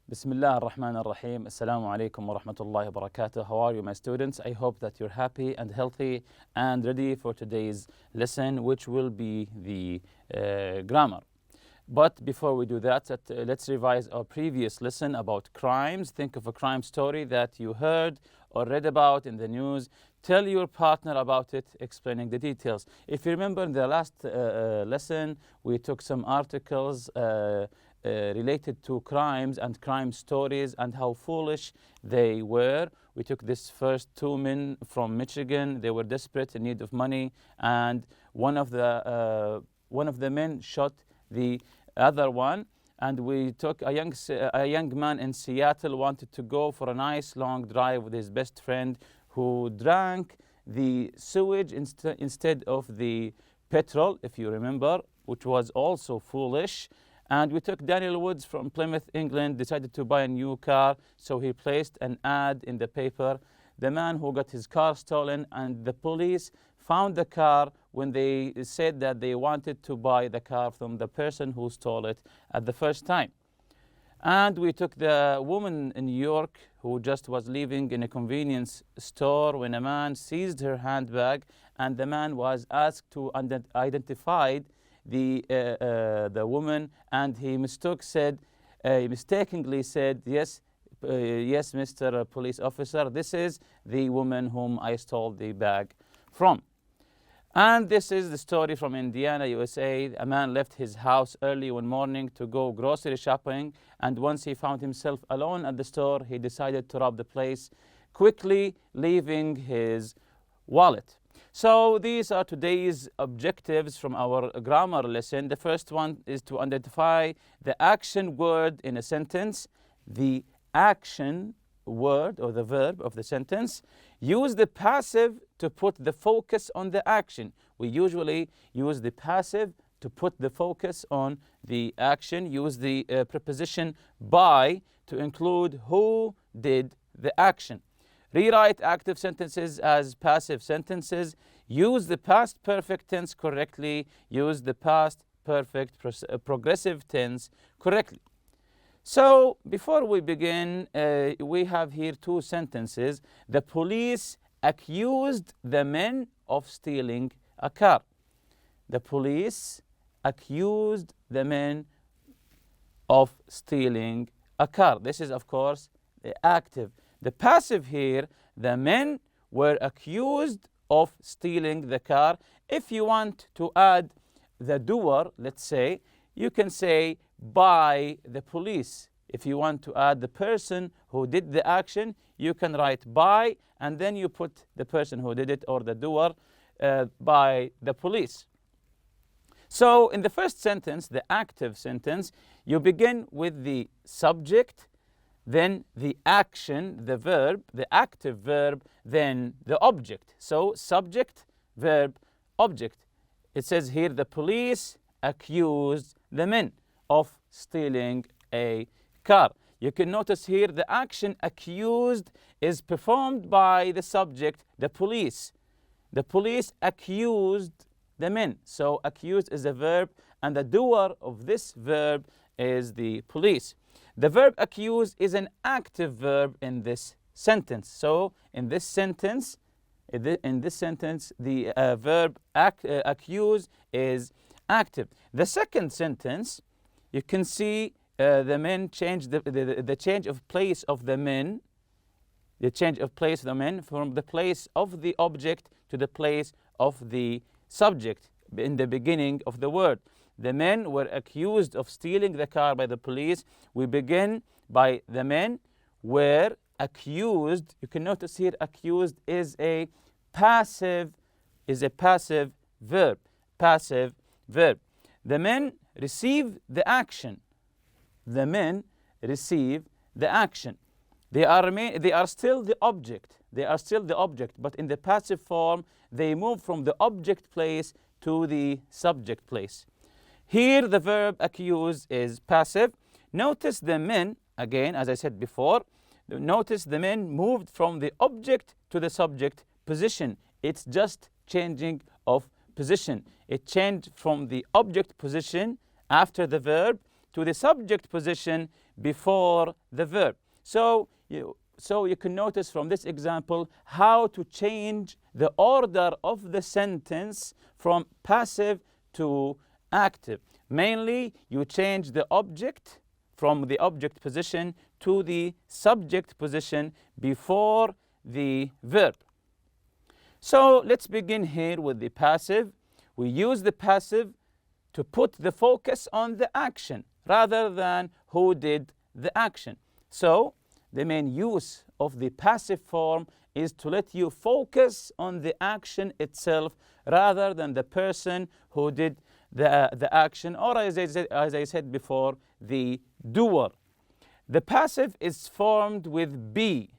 Bismillah ar-Rahman ar-Rahim. Assalamu alaikum wa rahmatullahi wa barakatuh. How are you, my students? I hope that you're happy and healthy and ready for today's lesson, which will be the grammar. But before we do that, let's revise our previous lesson about crimes. Think of a crime story that you heard or read about in the news. Tell your partner about it, explaining the details. If you remember in the last lesson, we took some articles related to crimes and crime stories and how foolish they were. We took this first two men from Michigan. They were desperate, in need of money, and one of the men shot the other one. And we took a young man in Seattle wanted to go for a nice long drive with his best friend, who drank the sewage instead of the petrol, if you remember, which was also foolish. And we took Daniel Woods from Plymouth, England, decided to buy a new car, so he placed an ad in the paper. The man who got his car stolen, and the police found the car when they said that they wanted to buy the car from the person who stole it at the first time. And we took the woman in New York who just was leaving in a convenience store when a man seized her handbag, and the man was asked to identify the woman, and he mistakenly said, yes, Mr. Police Officer, this is the woman whom I stole the bag from. And this is the story from Indiana, USA. A man left his house early one morning to go grocery shopping, and once he found himself alone at the store, he decided to rob the place, quickly leaving his wallet. So these are today's objectives from our grammar lesson. The first one is to identify the action word in a sentence, the action word or the verb of the sentence. Use the passive to put the focus on the action. We usually use the passive to put the focus on the action. Use the preposition by to include who did the action. Rewrite active sentences as passive sentences. Use the past perfect tense correctly. Use the past perfect progressive tense correctly. So before we begin, we have here two sentences. The police accused the men of stealing a car. The police accused the men of stealing a car. This is, of course, the active. The passive here, the men were accused of stealing the car. If you want to add the doer, let's say, you can say by the police. If you want to add the person who did the action, you can write by, and then you put the person who did it or the doer by the police. So in the first sentence, the active sentence, you begin with the subject, then the action, the verb, the active verb, then the object. So subject, verb, object. It says here the police accused the men of stealing a car. You can notice here the action accused is performed by the subject, the police. The police accused the men. So accused is a verb, and the doer of this verb is the police. The verb accuse is an active verb in this sentence. So in this sentence, the verb accuse is active. The second sentence, you can see the men change the change of place of the men. The change of place of the men from the place of the object to the place of the subject in the beginning of the word. The men were accused of stealing the car by the police. We begin by the men were accused. You can notice here accused is a passive verb. Passive verb. The men receive the action. The men receive the action. They are still the object. They are still the object, but in the passive form, they move from the object place to the subject place. Here the verb accuse is passive. Notice the men, again, as I said before, notice the men moved from the object to the subject position. It's just changing of position. It changed from the object position after the verb to the subject position before the verb. So you can notice from this example how to change the order of the sentence from passive to active. Mainly, you change the object from the object position to the subject position before the verb. So let's begin here with the passive. We use the passive to put the focus on the action rather than who did the action. So the main use of the passive form is to let you focus on the action itself rather than the person who did the action, or as I said before, the doer. The passive is formed with be,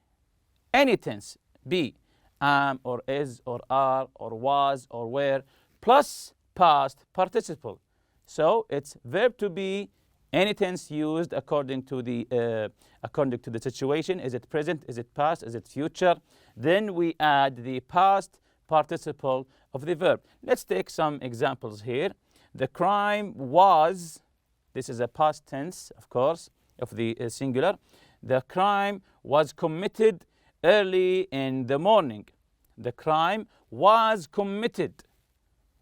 any tense, be, am or is or are or was or were, plus past participle. So it's verb to be, any tense used according to the situation. Is it present? Is it past? Is it future? Then we add the past participle of the verb. Let's take some examples here. The crime was, this is a past tense, of course, of the singular. The crime was committed early in the morning. The crime was committed.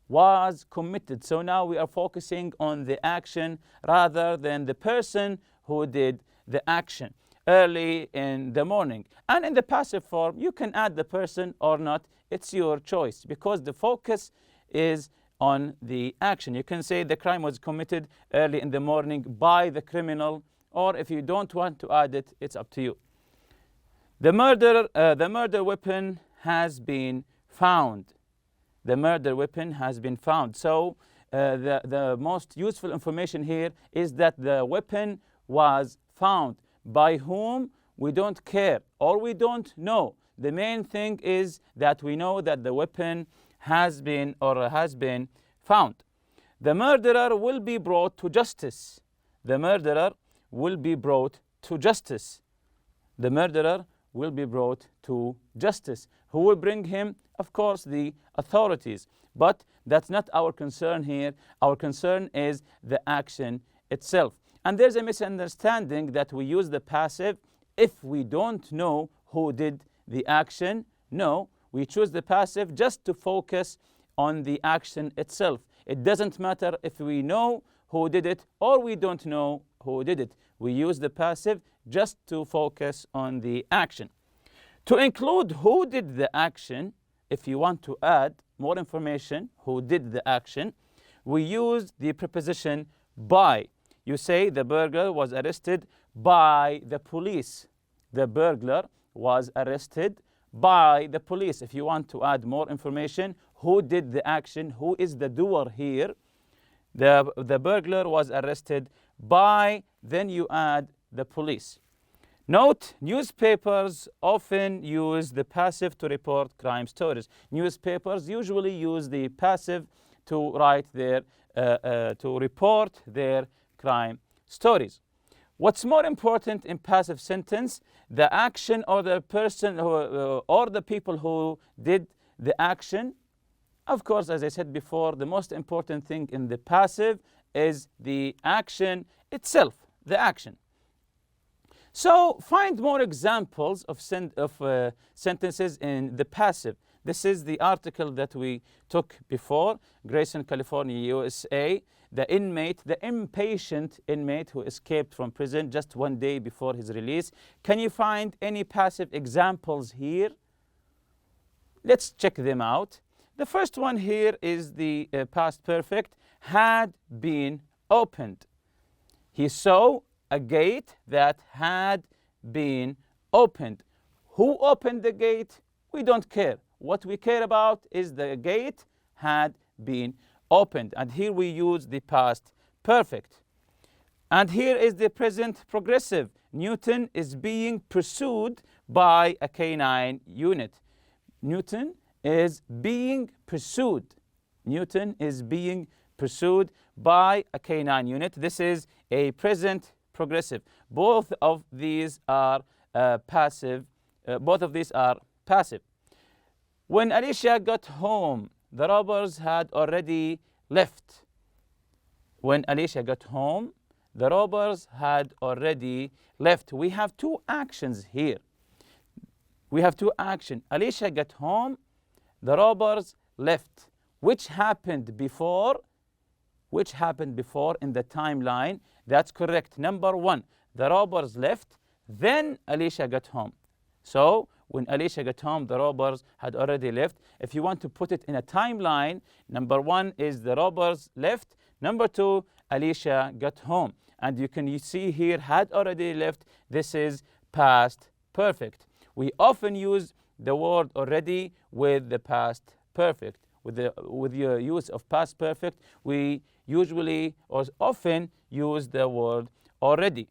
Was committed. So now we are focusing on the action rather than the person who did the action early in the morning. And in the passive form, you can add the person or not. It's your choice because the focus is on the action. You can say the crime was committed early in the morning by the criminal, or if you don't want to add it, it's up to you. The murder weapon has been found. The murder weapon has been found. So the most useful information here is that the weapon was found. By whom? We don't care, or we don't know. The main thing is that we know that the weapon has been found. The murderer will be brought to justice. The murderer will be brought to justice. The murderer will be brought to justice. Who will bring him? Of course, the authorities. But that's not our concern here. Our concern is the action itself. And there's a misunderstanding that we use the passive if we don't know who did the action. No, we choose the passive just to focus on the action itself. It doesn't matter if we know who did it or we don't know who did it. We use the passive just to focus on the action. To include who did the action, if you want to add more information, who did the action, we use the preposition by. You say the burglar was arrested by the police. The burglar was arrested by the police. If you want to add more information, who did the action, who is the doer here, the burglar was arrested by, then you add the police. Note, newspapers often use the passive to report crime stories. Newspapers usually use the passive to write their, to report their crime stories. What's more important in passive sentence? The action or the person or the people who did the action. Of course, as I said before, the most important thing in the passive is the action itself, the action. So find more examples of sentences in the passive. This is the article that we took before, Grayson, California, USA. The inmate, the impatient inmate who escaped from prison just one day before his release. Can you find any passive examples here? Let's check them out. The first one here is the past perfect, had been opened. He saw a gate that had been opened. Who opened the gate? We don't care. What we care about is the gate had been opened. And here we use the past perfect. And here is the present progressive. Newton is being pursued by a canine unit. Newton is being pursued. Newton is being pursued by a canine unit. This is a present progressive. Both of these are passive. When Alicia got home, the robbers had already left. When Alicia got home, the robbers had already left. We have two actions here. We have two actions. Alicia got home, the robbers left. Which happened before? Which happened before in the timeline? That's correct. Number one, the robbers left, then Alicia got home. So when Alicia got home, the robbers had already left. If you want to put it in a timeline, number one is the robbers left. Number two, Alicia got home. And you see here, had already left. This is past perfect. We often use the word already with the past perfect. With the use of past perfect, we usually or often use the word already.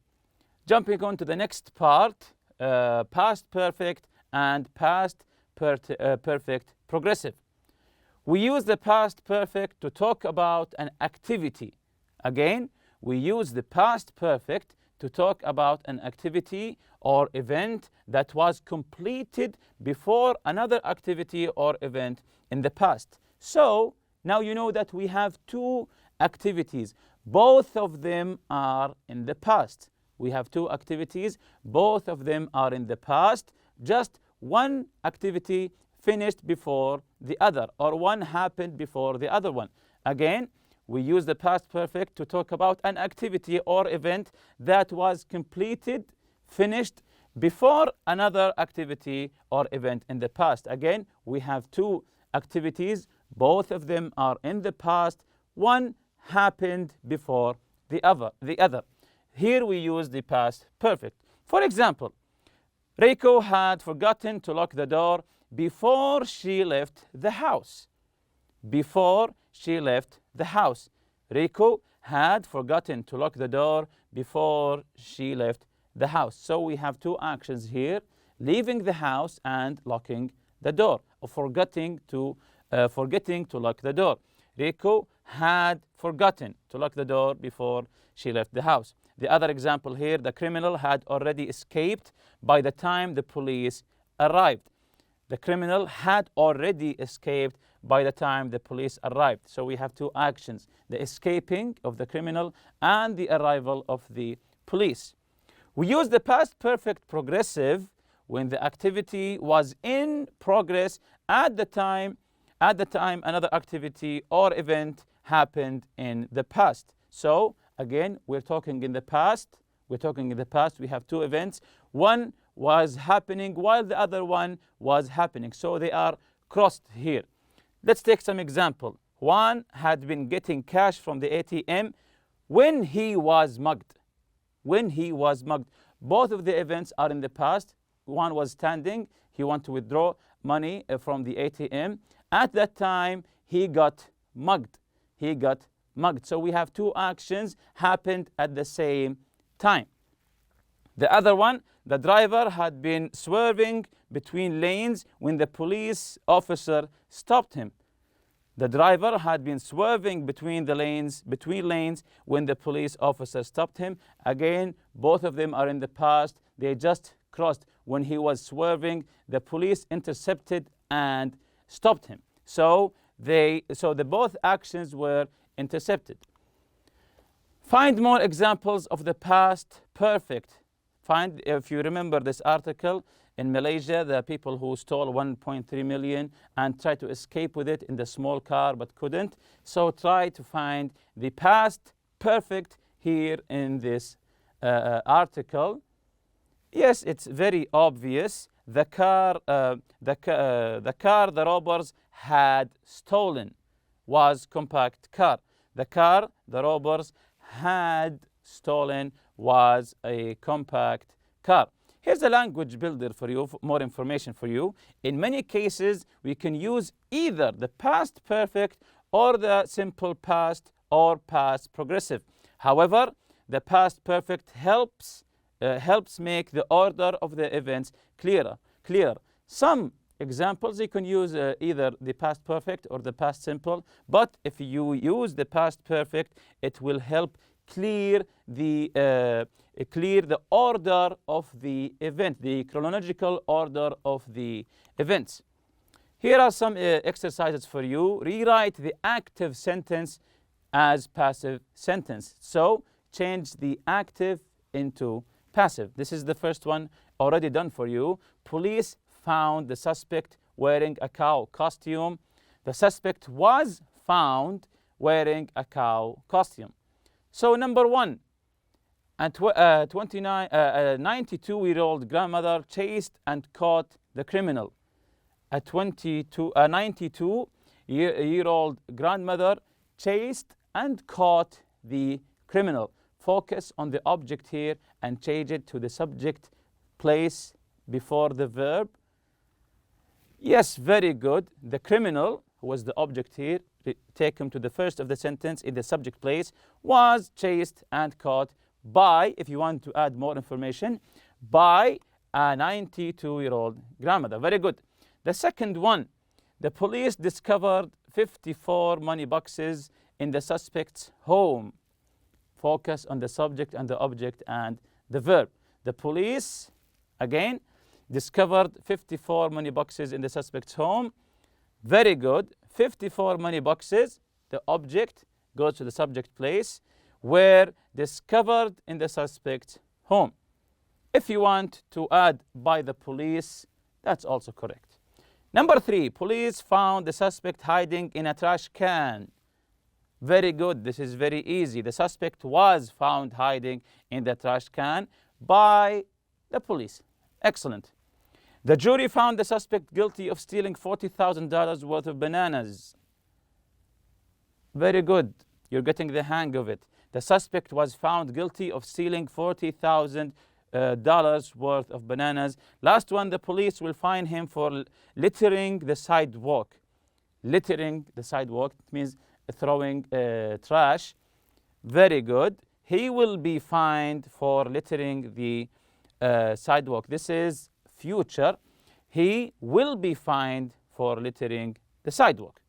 Jumping on to the next part, past perfect and past perfect progressive. We use the past perfect to talk about an activity. Again, we use the past perfect to talk about an activity or event that was completed before another activity or event in the past. So now you know that we have two activities. Both of them are in the past. We have two activities. Both of them are in the past. Just one activity finished before the other, or one happened before the other one. Again, we use the past perfect to talk about an activity or event that was completed, finished before another activity or event in the past. Again, we have two activities. Both of them are in the past. One happened before the other. Here we use the past perfect. For example, Reiko had forgotten to lock the door before she left the house. Before she left the house. Reiko had forgotten to lock the door before she left the house. So we have two actions here, leaving the house and locking the door, or forgetting to lock the door. Reiko had forgotten to lock the door before she left the house. The other example here, the criminal had already escaped by the time the police arrived. The criminal had already escaped by the time the police arrived. So we have two actions, the escaping of the criminal and the arrival of the police. We use the past perfect progressive when the activity was in progress at the time another activity or event happened in the past. So again, we're talking in the past. We have two events. One was happening while the other one was happening. So they are crossed here. Let's take some example. Juan had been getting cash from the ATM when he was mugged. Both of the events are in the past. Juan was standing. He wanted to withdraw money from the ATM. At that time, he got mugged. So we have two actions happened at the same time. The other one, the driver had been swerving between lanes when the police officer stopped him. The driver had been swerving between lanes when the police officer stopped him. Again, both of them are in the past. They just crossed. When he was swerving, the police intercepted and stopped him. So the both actions were intercepted. Find more examples of the past perfect. If you remember this article, in Malaysia, the people who stole 1.3 million and tried to escape with it in the small car but couldn't. So try to find the past perfect here in this article. Yes, it's very obvious. The car the robbers had stolen was compact car. The car the robbers had stolen was a compact car. Here's a language builder for you, more information for you. In many cases, we can use either the past perfect or the simple past or past progressive. However, the past perfect helps make the order of the events clearer. Some examples, you can use either the past perfect or the past simple, but if you use the past perfect, it will help clear the order of the event, the chronological order of the events. Here are some exercises for you. Rewrite the active sentence as passive sentence. So change the active into passive. This is the first one already done for you. Police found the suspect wearing a cow costume. The suspect was found wearing a cow costume. So number one, a 92-year-old grandmother chased and caught the criminal. A 92-year-old grandmother chased and caught the criminal. Focus on the object here and change it to the subject place before the verb. Yes, very good. The criminal, who was the object here, take him to the first of the sentence in the subject place, was chased and caught by, if you want to add more information, by a 92-year-old grandmother. Very good. The second one, the police discovered 54 money boxes in the suspect's home. Focus on the subject and the object and the verb. The police, again, discovered 54 money boxes in the suspect's home. Very good. 54 money boxes. The object goes to the subject place, were discovered in the suspect's home. If you want to add by the police, that's also correct. Number three, police found the suspect hiding in a trash can. Very good. This is very easy. The suspect was found hiding in the trash can by the police. Excellent. The jury found the suspect guilty of stealing $40,000 worth of bananas. Very good. You're getting the hang of it. The suspect was found guilty of stealing $40,000 worth of bananas. Last one, the police will fine him for littering the sidewalk. Littering the sidewalk, it means throwing trash. Very good. He will be fined for littering the sidewalk. This is future. He will be fined for littering the sidewalk.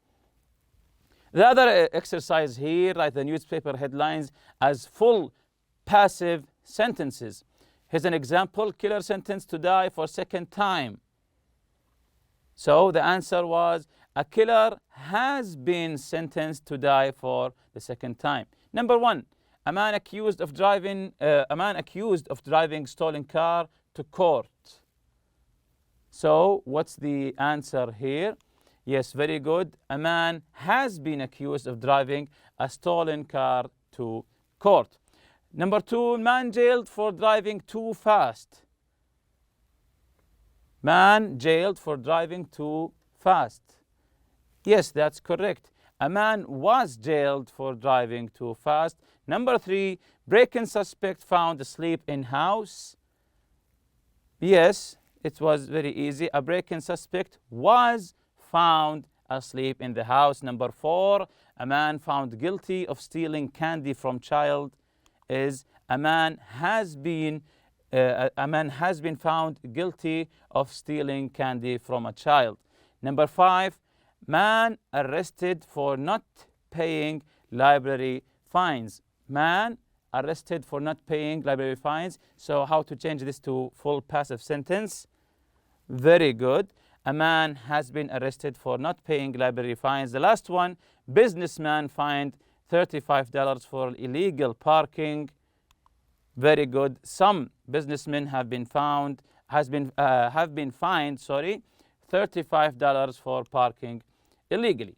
The other exercise here, write the newspaper headlines as full passive sentences. Here's an example: killer sentenced to die for second time. So the answer was a killer has been sentenced to die for the second time. Number one, a man accused of driving stolen car to court. So what's the answer here? Yes, very good. A man has been accused of driving a stolen car to court. Number two, man jailed for driving too fast. Man jailed for driving too fast. Yes, that's correct. A man was jailed for driving too fast. Number three, break-in suspect found asleep in house. Yes, it was very easy. A break-in suspect was found asleep in the house. Number four, a man found guilty of stealing candy from child is a man has been found guilty of stealing candy from a child. Number five, man arrested for not paying library fines. Man arrested for not paying library fines. So how to change this to full passive sentence? Very good. A man has been arrested for not paying library fines. The last one, businessman fined $35 for illegal parking. Very good. Some businessmen have been fined $35 for parking illegally.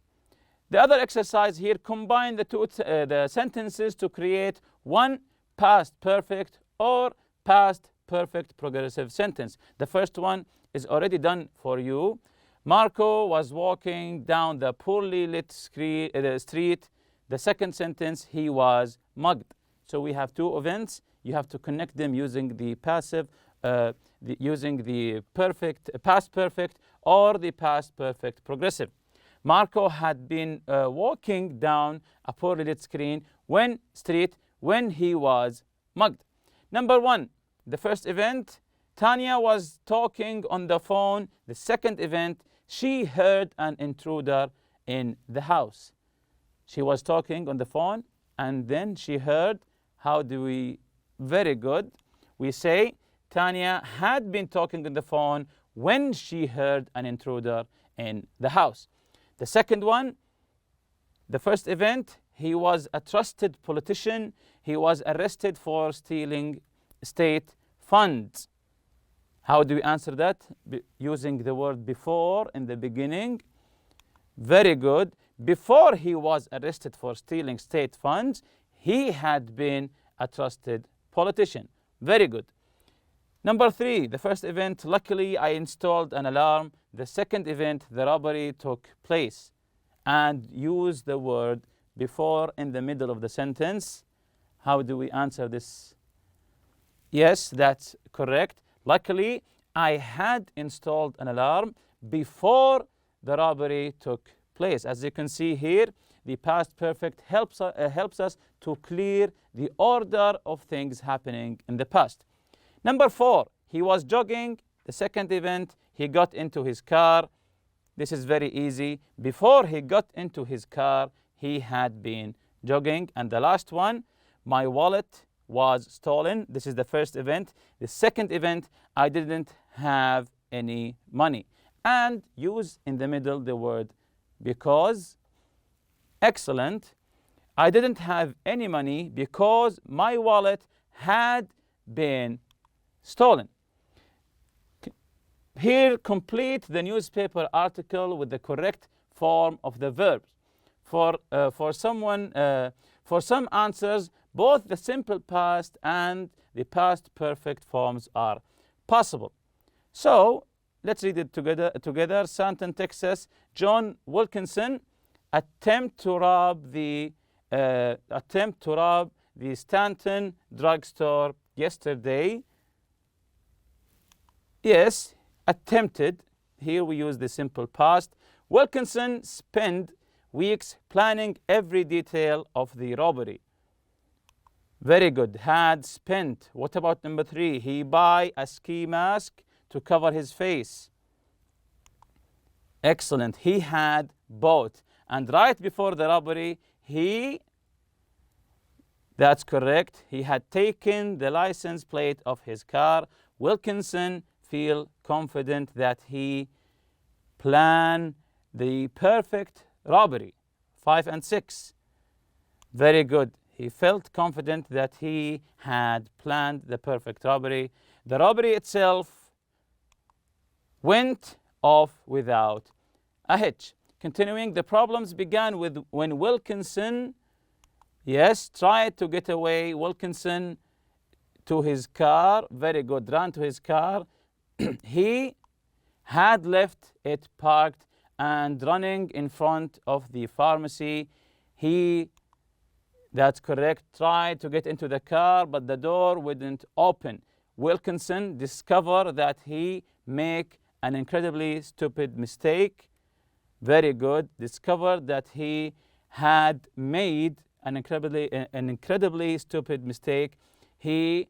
The other exercise here, combine the sentences to create one past perfect or past perfect progressive sentence. The first one is already done for you. Marco was walking down the poorly lit street. The second sentence, he was mugged. So we have two events. You have to connect them using the passive, using the perfect, past perfect or the past perfect progressive. Marco had been walking down a poorly lit street when he was mugged. Number one, the first event, Tanya was talking on the phone. The second event, she heard an intruder in the house. She was talking on the phone and then she heard. How do we? Very good. We say Tanya had been talking on the phone when she heard an intruder in the house. The second one, the first event, he was a trusted politician. he was arrested for stealing state funds. How do we answer that? Using the word before in the beginning. Very good. Before he was arrested for stealing state funds, he had been a trusted politician. Very good. Number 3, the first event, luckily I installed an alarm. The second event, the robbery took place. And use the word before in the middle of the sentence. How do we answer this? Yes, that's correct. Luckily, I had installed an alarm before the robbery took place. As you can see here, the past perfect helps us to clear the order of things happening in the past. Number 4, he was jogging. The second event, he got into his car. This is very easy. Before he got into his car, he had been jogging. And the last one, my wallet was stolen. This is the first event. The second event, I didn't have any money. And use in the middle the word because. Excellent. I didn't have any money because my wallet had been stolen. Here, complete the newspaper article with the correct form of the verbs. For some answers, both the simple past and the past perfect forms are possible. So let's read it together. Santon, Texas. John Wilkinson attempt to rob the Stanton drugstore yesterday. Yes, attempted. Here we use the simple past. Wilkinson spent weeks planning every detail of the robbery. Very good. Had spent. What about number 3? He buy a ski mask to cover his face. Excellent. He had bought. And right before the robbery, that's correct, he had taken the license plate of his car. Wilkinson feel confident that he planned the perfect robbery. 5 and 6. Very good. He felt confident that he had planned the perfect robbery. The robbery itself went off without a hitch. Continuing, the problems began when Wilkinson, tried to get away. Wilkinson to his car. Very good. Ran to his car. He had left it parked and running in front of the pharmacy. That's correct, tried to get into the car, but the door wouldn't open. Wilkinson discovered that he make an incredibly stupid mistake. Very good. Discovered that he had made an incredibly stupid mistake. He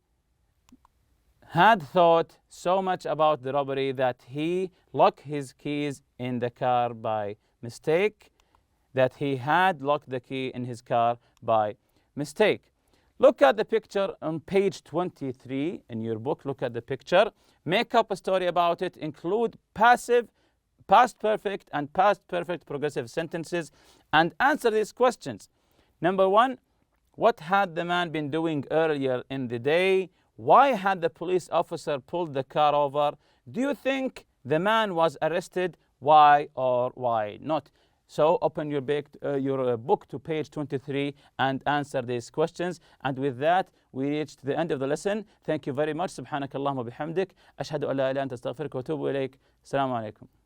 had thought so much about the robbery that he locked his keys in the car by mistake. That he had locked the key in his car by mistake. Look at the picture on page 23 in your book. Look at the picture. Make up a story about it. Include passive, past perfect, and past perfect progressive sentences and answer these questions. Number 1, what had the man been doing earlier in the day? Why had the police officer pulled the car over? Do you think the man was arrested? Why or why not? So open your book to page 23 and answer these questions. And with that, we reached the end of the lesson. Thank you very much. سبحانك اللهم وبحمدك. أشهد أن لا إله إلا أنت أستغفرك وأتوب إليك. السلام عليكم.